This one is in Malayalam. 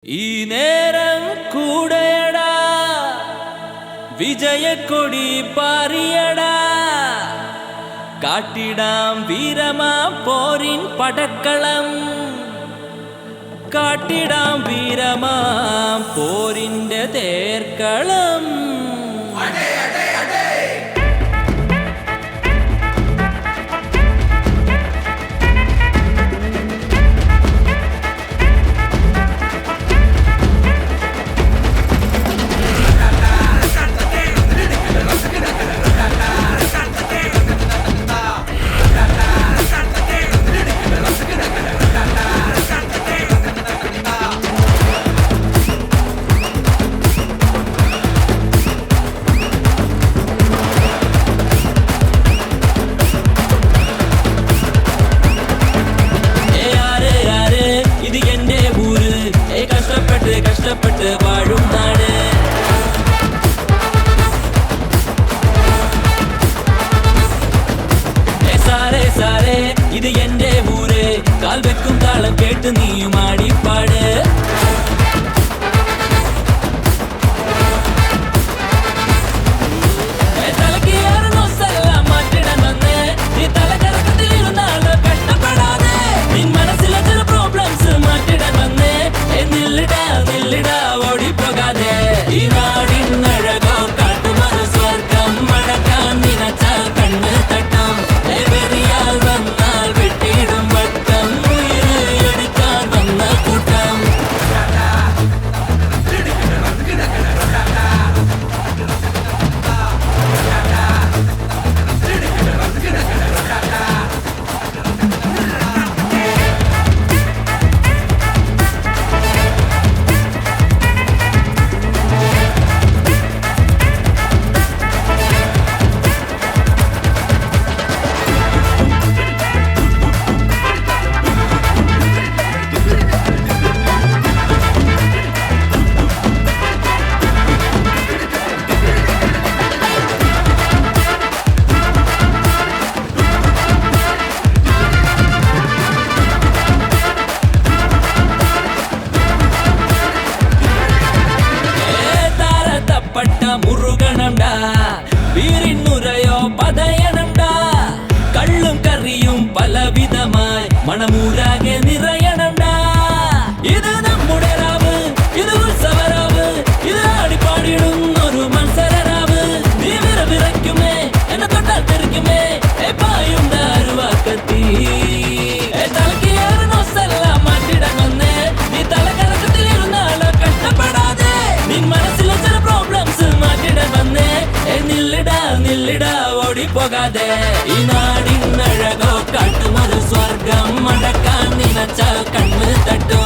ഈ നേരം കൂടെയടാ വിജയക്കൊടി പാറിയടാ കാട്ടിടാം വീരമാ പോരിൻ പടക്കളം കാട്ടിടാം വീരമാ പോരിന്റെ തേർക്കളം കഷ്ടപ്പെട്ട് വാഴും നാട് സാറേ സാറേ ഇത് എന്റെ ഊര് കാൽ വെക്കും താളം കേട്ട് നീയും ആടിപ്പാട് തലക്ക് ഏറുന്ന സ്ഥലം മാറ്റിടാൻ വന്ന് നീ തലകറക്കത്തിലിരുന്നാള് കഷ്ടപ്പെടാതെ നിൻ മനസ്സിലെ ചില പ്രോബ്ലംസ് മാറ്റിടാൻ വന്ന് നില്ലിടാ ഓടിപ്പോകാതെ ഈ നാടിനഴകോ കാട്ടുമൊരു സ്വർഗം മടക്കാൻ നിനച്ചാൽ കണ്ണ് തട്ടം വെറിയാൽ വന്നാൽ വെട്ടിയിടും വട്ടം ഉയരെടുക്കാൻ വന്ന കൂട്ടം മുറുകണംഡാ വീരിന്നുരയോ പതയണംഡാ കള്ളും കറിയും പലവിധമായി മണമൂരാകെ നിറയണംഡാ ഇത് നമ്മുടെ രാവ് ഇത് ഉത്സവരാവ് ഇത് ആടിപ്പാടിയിടുന്നൊരു മത്സരരാവ് നീ വിറവിറയ്ക്കുമേ എന്നെ തൊട്ടാൽ തെറിക്കുമേ പായും ദാരുവാക്കത്തി തലക്ക് ഏറുന്ന സ്ഥലം മാറ്റിടാൻ വന്നേ നീ തലകറക്കത്തിലിരുന്നാള് കഷ്ടപ്പെടാതെ നിൻ മനസ്സിലെ ചില പ്രോബ്ലംസ് മാറ്റിടാൻ വന്നേ നില്ലിടാ ഓടിപ്പോകാതെ ഈ നാടിനഴകോ കാട്ടുമൊരു സ്വർഗം മടക്കാൻ നിനച്ചാൽ കണ്ണ് തട്ടും